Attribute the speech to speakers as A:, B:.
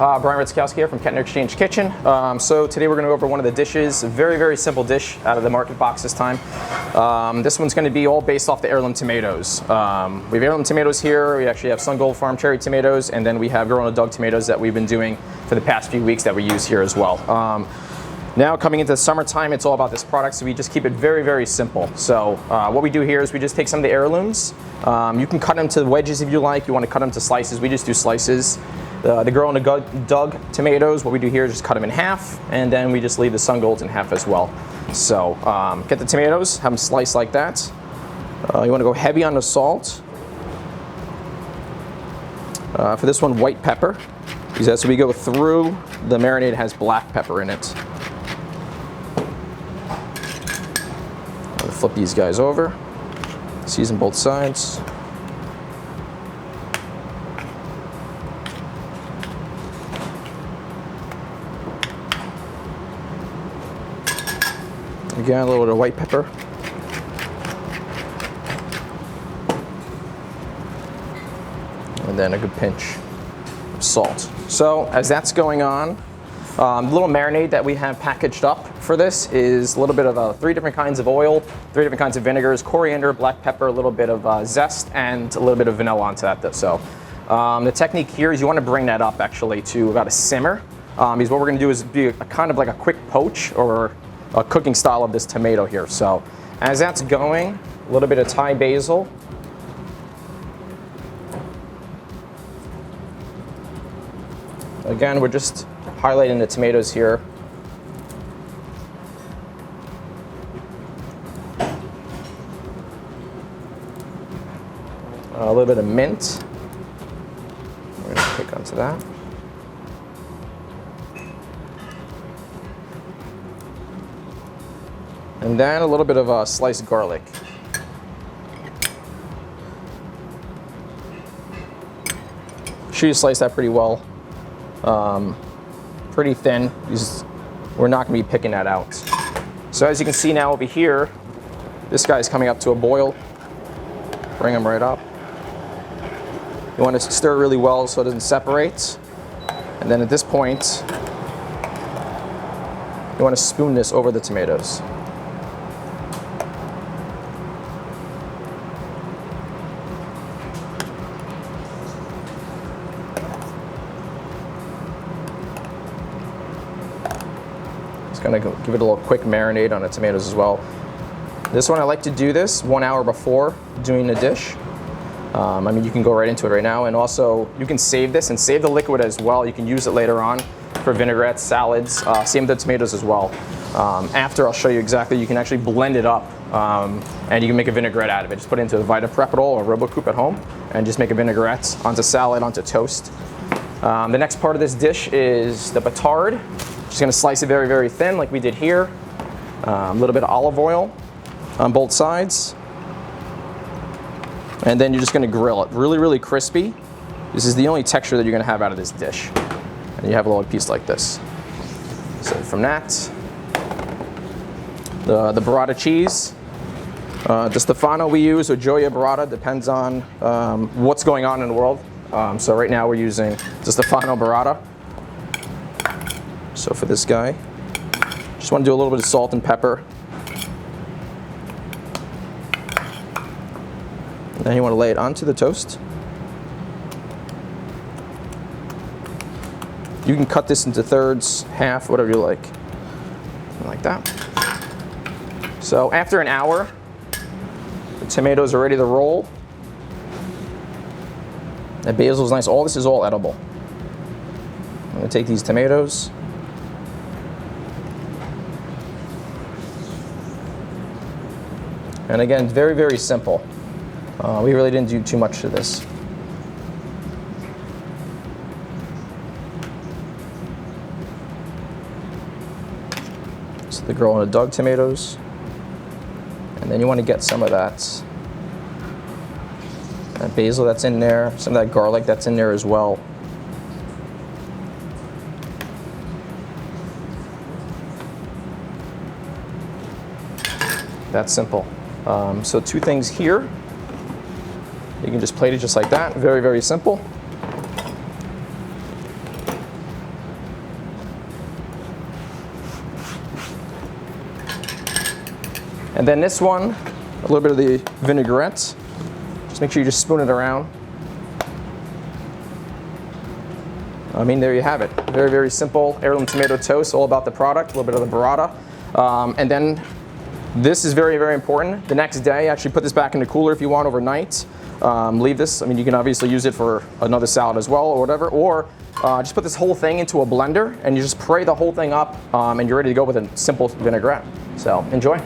A: Brian Redzikowski here from Kettner Exchange Kitchen. So today we're going to go over one of the dishes, a very, very simple dish out of the market box this time. This one's going to be all based off the heirloom tomatoes. We have heirloom tomatoes here, we actually have Sun Gold Farm cherry tomatoes, and then we have Girl on a Dog tomatoes that we've been doing for the past few weeks that we use here as well. Now coming into the summertime, it's all about this product, so we just keep it very, very simple. So what we do here is we just take some of the heirlooms. You can cut them to wedges if you like. You want to cut them to slices, we just do slices. The Girl on a Dog tomatoes, what we do here is just cut them in half, and then we just leave the Sun Golds in half as well. So get the tomatoes, have them sliced like that. You want to go heavy on the salt. For this one, white pepper. Because as we go through, the marinade has black pepper in it. Flip these guys over, season both sides. Again, a little bit of white pepper. And then a good pinch of salt. So as that's going on, the little marinade that we have packaged up for this is a little bit of 3 different kinds of oil, 3 different kinds of vinegars, coriander, black pepper, a little bit of zest, and a little bit of vanilla onto that. So the technique here is you want to bring that up actually to about a simmer. Because what we're going to do is be a kind of like a quick poach or a cooking style of this tomato here. So as that's going, a little bit of Thai basil. Again, we're just highlighting the tomatoes here. A little bit of mint. We're going to pick onto that. And then a little bit of sliced garlic. Sure you slice that pretty well. Pretty thin, because we're not going to be picking that out. So as you can see now over here, this guy's coming up to a boil. Bring him right up. You want to stir really well so it doesn't separate. And then at this point, you want to spoon this over the tomatoes. Gonna give it a little quick marinade on the tomatoes as well. This one I like to do this 1 hour before doing the dish. I mean, you can go right into it right now, and also you can save this and save the liquid as well. You can use it later on for vinaigrettes, salads, same with the tomatoes as well. After I'll show you exactly, you can actually blend it up and you can make a vinaigrette out of it. Just put it into a VitaPrep or RoboCoupe at home and just make a vinaigrette onto salad, onto toast. The next part of this dish is the batard. Just going to slice it very, very thin like we did here. A little bit of olive oil on both sides. And then you're just going to grill it really, really crispy. This is the only texture that you're going to have out of this dish. And you have a little piece like this. So from that, the burrata cheese. The Stefano we use, or Gioia burrata, depends on what's going on in the world. So right now we're using the Stefano burrata. So for this guy, just want to do a little bit of salt and pepper. And then you want to lay it onto the toast. You can cut this into thirds, half, whatever you like. Like that. So after an hour, the tomatoes are ready to roll. The basil is nice. All this is all edible. I'm going to take these tomatoes. And again, very, very simple. We really didn't do too much to this. So the Girl on a Dog tomatoes. And then you want to get some of that basil that's in there, some of that garlic that's in there as well. That's simple. So 2 things here. You can just plate it just like that. Very, very simple. And then this one, a little bit of the vinaigrette. Just make sure you just spoon it around. I mean, there you have it. Very, very simple heirloom tomato toast, all about the product, a little bit of the burrata. And then this is very, very important. The next day, actually put this back in the cooler if you want overnight. Leave this. I mean, you can obviously use it for another salad as well or whatever, or just put this whole thing into a blender and you just puree the whole thing up and you're ready to go with a simple vinaigrette. So enjoy.